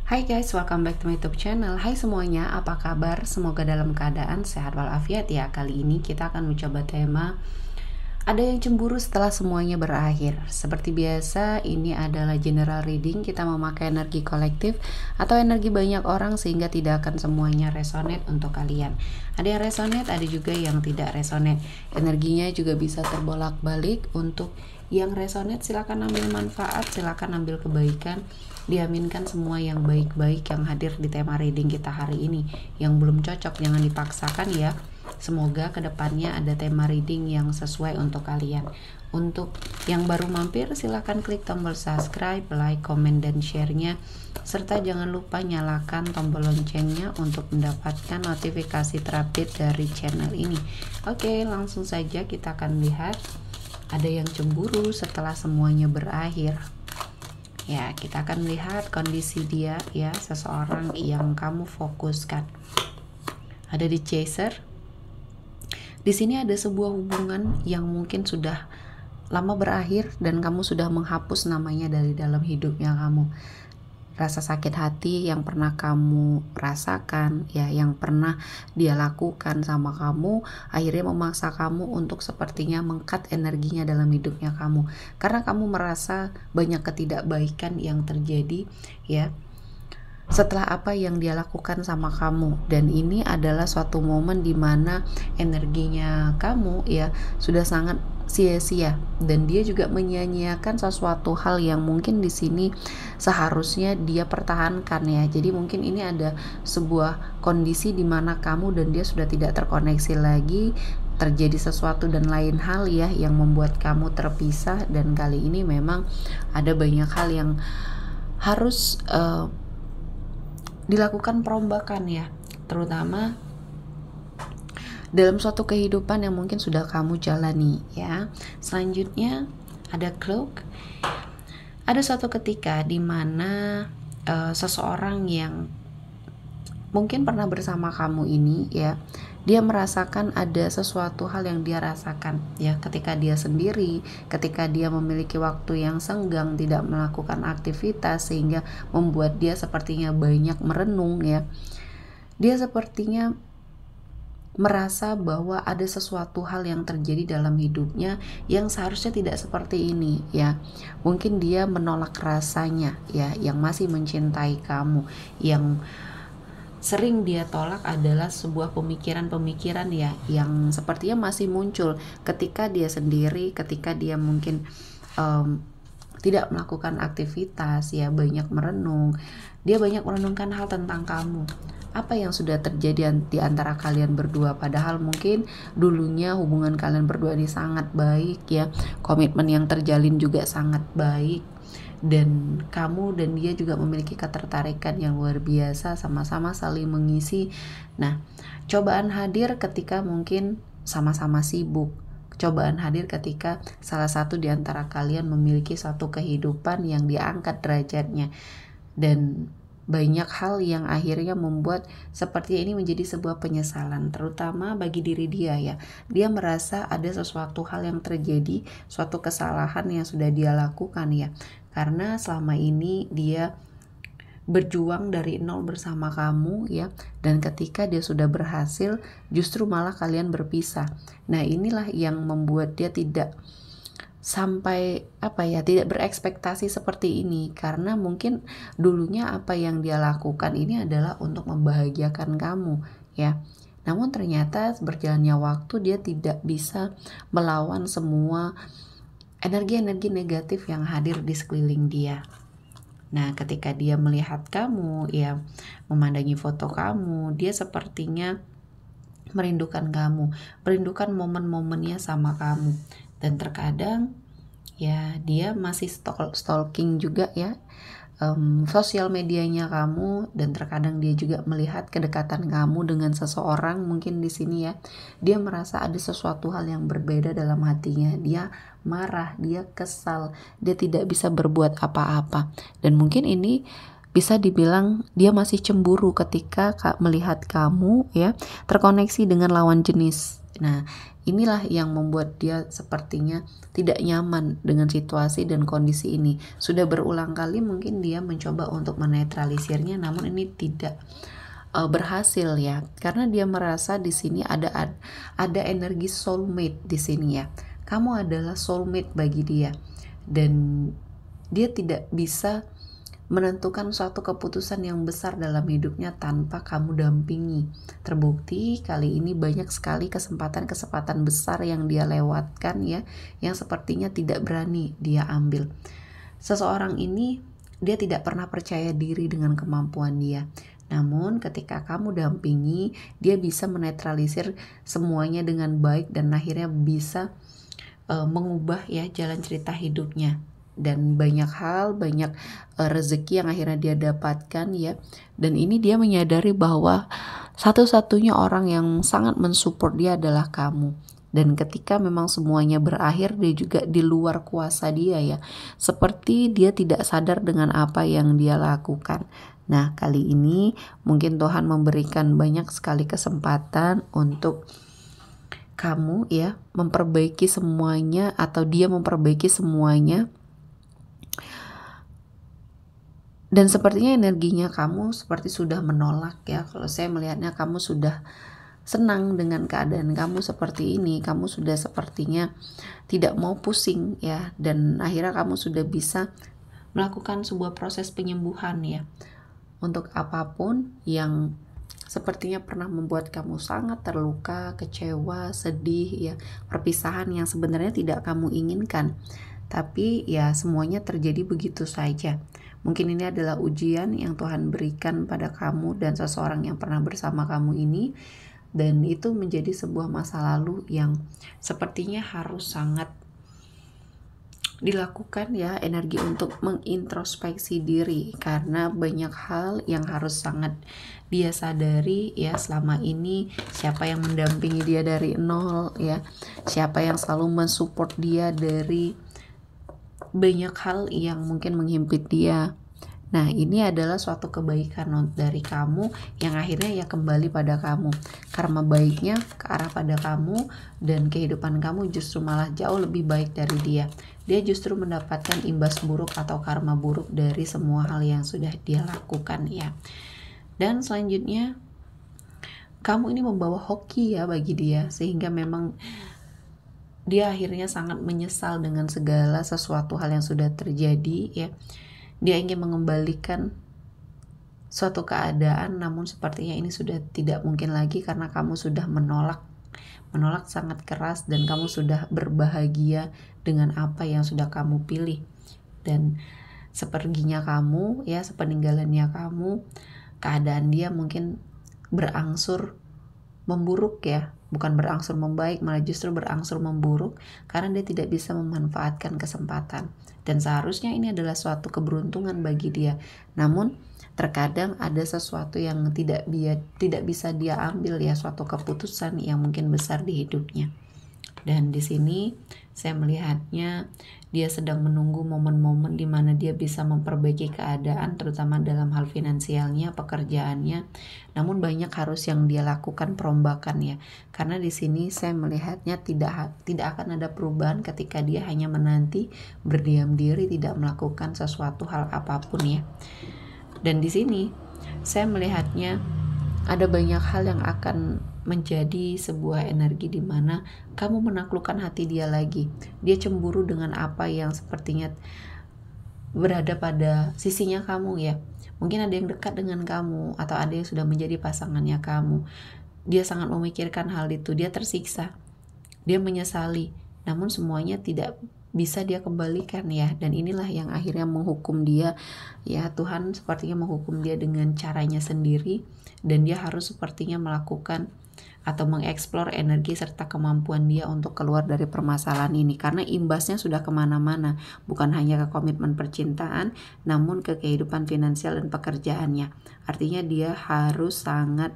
Hai guys, welcome back to my YouTube channel. Hai semuanya, apa kabar? Semoga dalam keadaan sehat walafiat ya. Kali ini kita akan mencoba tema ada yang cemburu setelah semuanya berakhir. Seperti biasa, ini adalah general reading. Kita memakai energi kolektif atau energi banyak orang sehingga tidak akan semuanya resonate untuk kalian. Ada yang resonate, ada juga yang tidak resonate. Energinya juga bisa terbolak-balik. Untuk yang resonate silakan ambil manfaat, silakan ambil kebaikan. Diaminkan semua yang baik-baik yang hadir di tema reading kita hari ini. Yang belum cocok jangan dipaksakan ya. Semoga kedepannya ada tema reading yang sesuai untuk kalian. Untuk yang baru mampir silahkan klik tombol subscribe, like, komen, dan share-nya. Serta jangan lupa nyalakan tombol loncengnya untuk mendapatkan notifikasi terupdate dari channel ini. Oke, langsung saja kita akan lihat ada yang cemburu setelah semuanya berakhir. Ya, kita akan lihat kondisi dia ya, seseorang yang kamu fokuskan. Ada di chaser. Di sini ada sebuah hubungan yang mungkin sudah lama berakhir dan kamu sudah menghapus namanya dari dalam hidupnya kamu. Rasa sakit hati yang pernah kamu rasakan ya, yang pernah dia lakukan sama kamu, akhirnya memaksa kamu untuk sepertinya meng-cut energinya dalam hidupnya kamu, karena kamu merasa banyak ketidakbaikan yang terjadi ya setelah apa yang dia lakukan sama kamu. Dan ini adalah suatu momen dimana energinya kamu ya sudah sangat sia-sia, dan dia juga menyia-nyiakan sesuatu hal yang mungkin di sini seharusnya dia pertahankan ya. Jadi mungkin ini ada sebuah kondisi di mana kamu dan dia sudah tidak terkoneksi lagi, terjadi sesuatu dan lain hal ya yang membuat kamu terpisah. Dan kali ini memang ada banyak hal yang harus dilakukan perombakan ya, terutama dalam suatu kehidupan yang mungkin sudah kamu jalani ya. Selanjutnya ada cloak. Ada suatu ketika di mana seseorang yang mungkin pernah bersama kamu ini ya, dia merasakan ada sesuatu hal yang dia rasakan ya ketika dia sendiri, ketika dia memiliki waktu yang senggang, tidak melakukan aktivitas sehingga membuat dia sepertinya banyak merenung ya. Dia sepertinya merasa bahwa ada sesuatu hal yang terjadi dalam hidupnya yang seharusnya tidak seperti ini ya. Mungkin dia menolak rasanya ya, yang masih mencintai kamu. Yang sering dia tolak adalah sebuah pemikiran-pemikiran ya yang sepertinya masih muncul ketika dia sendiri, ketika dia mungkin tidak melakukan aktivitas ya, banyak merenung. Dia banyak merenungkan hal tentang kamu. Apa yang sudah terjadi di antara kalian berdua, padahal mungkin dulunya hubungan kalian berdua ini sangat baik ya, komitmen yang terjalin juga sangat baik, dan kamu dan dia juga memiliki ketertarikan yang luar biasa, sama-sama saling mengisi. Nah, cobaan hadir ketika mungkin sama-sama sibuk. Cobaan hadir ketika salah satu di antara kalian memiliki satu kehidupan yang diangkat derajatnya, dan banyak hal yang akhirnya membuat seperti ini menjadi sebuah penyesalan, terutama bagi diri dia ya. Dia merasa ada sesuatu hal yang terjadi, suatu kesalahan yang sudah dia lakukan ya, karena selama ini dia berjuang dari nol bersama kamu ya, dan ketika dia sudah berhasil justru malah kalian berpisah. Nah, inilah yang membuat dia tidak sampai tidak berekspektasi seperti ini, karena mungkin dulunya apa yang dia lakukan ini adalah untuk membahagiakan kamu ya. Namun ternyata berjalannya waktu dia tidak bisa melawan semua energi-energi negatif yang hadir di sekeliling dia. Nah, ketika dia melihat kamu ya, memandangi foto kamu, dia sepertinya merindukan kamu, merindukan momen-momennya sama kamu. Dan terkadang ya dia masih stalking juga ya sosial medianya kamu, dan terkadang dia juga melihat kedekatan kamu dengan seseorang. Mungkin di sini ya dia merasa ada sesuatu hal yang berbeda dalam hatinya. Dia marah, dia kesal, dia tidak bisa berbuat apa-apa, dan mungkin ini bisa dibilang dia masih cemburu ketika melihat kamu ya terkoneksi dengan lawan jenis Nah, inilah yang membuat dia sepertinya tidak nyaman dengan situasi dan kondisi ini. Sudah berulang kali mungkin dia mencoba untuk menetralisirnya, namun ini tidak berhasil ya, karena dia merasa di sini ada energi soulmate di sini ya. Kamu adalah soulmate bagi dia, dan dia tidak bisa menentukan suatu keputusan yang besar dalam hidupnya tanpa kamu dampingi. Terbukti kali ini banyak sekali kesempatan-kesempatan besar yang dia lewatkan ya, yang sepertinya tidak berani dia ambil. Seseorang ini dia tidak pernah percaya diri dengan kemampuan dia. Namun ketika kamu dampingi, dia bisa menetralisir semuanya dengan baik dan akhirnya bisa mengubah ya jalan cerita hidupnya. Dan banyak hal, banyak rezeki yang akhirnya dia dapatkan ya. Dan ini dia menyadari bahwa satu-satunya orang yang sangat mensupport dia adalah kamu. Dan ketika memang semuanya berakhir, dia juga di luar kuasa dia ya. Seperti dia tidak sadar dengan apa yang dia lakukan. Nah, kali ini mungkin Tuhan memberikan banyak sekali kesempatan untuk kamu ya memperbaiki semuanya, atau dia memperbaiki semuanya. Dan sepertinya energinya kamu seperti sudah menolak ya. Kalau saya melihatnya kamu sudah senang dengan keadaan kamu seperti ini. Kamu sudah sepertinya tidak mau pusing ya. Dan akhirnya kamu sudah bisa melakukan sebuah proses penyembuhan ya. Untuk apapun yang sepertinya pernah membuat kamu sangat terluka, kecewa, sedih ya. Perpisahan yang sebenarnya tidak kamu inginkan. Tapi ya semuanya terjadi begitu saja. Mungkin ini adalah ujian yang Tuhan berikan pada kamu dan seseorang yang pernah bersama kamu ini. Dan itu menjadi sebuah masa lalu yang sepertinya harus sangat dilakukan ya, energi untuk mengintrospeksi diri, karena banyak hal yang harus sangat dia sadari ya selama ini. Siapa yang mendampingi dia dari nol ya, siapa yang selalu mensupport dia dari banyak hal yang mungkin menghimpit dia. Nah, ini adalah suatu kebaikan dari kamu yang akhirnya ya kembali pada kamu. Karma baiknya ke arah pada kamu, dan kehidupan kamu justru malah jauh lebih baik dari dia. Dia justru mendapatkan imbas buruk atau karma buruk dari semua hal yang sudah dia lakukan ya. Dan selanjutnya, kamu ini membawa hoki ya bagi dia, sehingga memang dia akhirnya sangat menyesal dengan segala sesuatu hal yang sudah terjadi ya. Dia ingin mengembalikan suatu keadaan, namun sepertinya ini sudah tidak mungkin lagi karena kamu sudah menolak sangat keras, dan kamu sudah berbahagia dengan apa yang sudah kamu pilih. Dan seperginya kamu ya, sepeninggalannya kamu, keadaan dia mungkin berangsur memburuk ya, bukan berangsur membaik, malah justru berangsur memburuk karena dia tidak bisa memanfaatkan kesempatan. Dan seharusnya ini adalah suatu keberuntungan bagi dia. Namun terkadang ada sesuatu yang tidak bisa dia ambil ya, suatu keputusan yang mungkin besar di hidupnya. Dan di sini saya melihatnya dia sedang menunggu momen-momen di mana dia bisa memperbaiki keadaan, terutama dalam hal finansialnya, pekerjaannya. Namun banyak harus yang dia lakukan perombakan ya. Karena di sini saya melihatnya tidak akan ada perubahan ketika dia hanya menanti, berdiam diri, tidak melakukan sesuatu hal apapun ya. Dan di sini saya melihatnya ada banyak hal yang akan menjadi sebuah energi di mana kamu menaklukkan hati dia lagi. Dia cemburu dengan apa yang sepertinya berada pada sisinya kamu ya. Mungkin ada yang dekat dengan kamu, atau ada yang sudah menjadi pasangannya kamu. Dia sangat memikirkan hal itu, dia tersiksa, dia menyesali, namun semuanya tidak bisa dia kembalikan ya. Dan inilah yang akhirnya menghukum dia ya. Tuhan sepertinya menghukum dia dengan caranya sendiri, dan dia harus sepertinya melakukan atau mengeksplor energi serta kemampuan dia untuk keluar dari permasalahan ini, karena imbasnya sudah kemana-mana, bukan hanya ke komitmen percintaan, namun ke kehidupan finansial dan pekerjaannya. Artinya dia harus sangat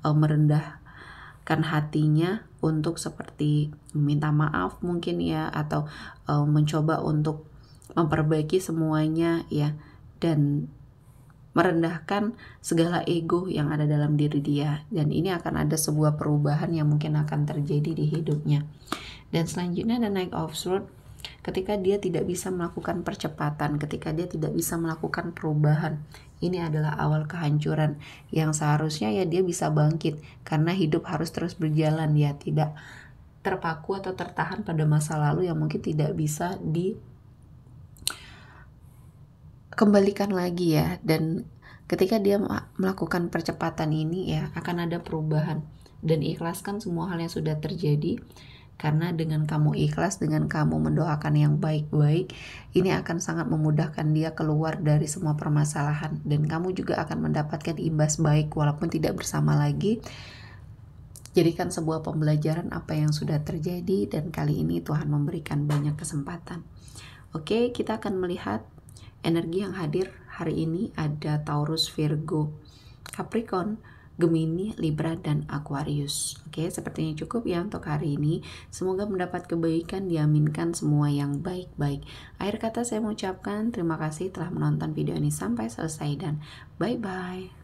merendahkan hatinya untuk seperti meminta maaf mungkin ya, atau mencoba untuk memperbaiki semuanya ya. Dan merendahkan segala ego yang ada dalam diri dia, dan ini akan ada sebuah perubahan yang mungkin akan terjadi di hidupnya. Dan selanjutnya ada Knight of Swords, ketika dia tidak bisa melakukan percepatan, ketika dia tidak bisa melakukan perubahan. Ini adalah awal kehancuran yang seharusnya ya dia bisa bangkit, karena hidup harus terus berjalan ya, tidak terpaku atau tertahan pada masa lalu yang mungkin tidak bisa dikembalikan lagi ya. Dan ketika dia melakukan percepatan ini ya, akan ada perubahan, dan ikhlaskan semua hal yang sudah terjadi. Karena dengan kamu ikhlas, dengan kamu mendoakan yang baik-baik, ini akan sangat memudahkan dia keluar dari semua permasalahan. Dan kamu juga akan mendapatkan imbas baik walaupun tidak bersama lagi. Jadikan sebuah pembelajaran apa yang sudah terjadi, dan kali ini Tuhan memberikan banyak kesempatan. Oke, kita akan melihat energi yang hadir hari ini. Ada Taurus, Virgo, Capricorn, Gemini, Libra, dan Aquarius. Oke, sepertinya cukup ya untuk hari ini. Semoga mendapat kebaikan, diaminkan semua yang baik-baik. Akhir kata saya mengucapkan terima kasih telah menonton video ini sampai selesai, dan bye-bye.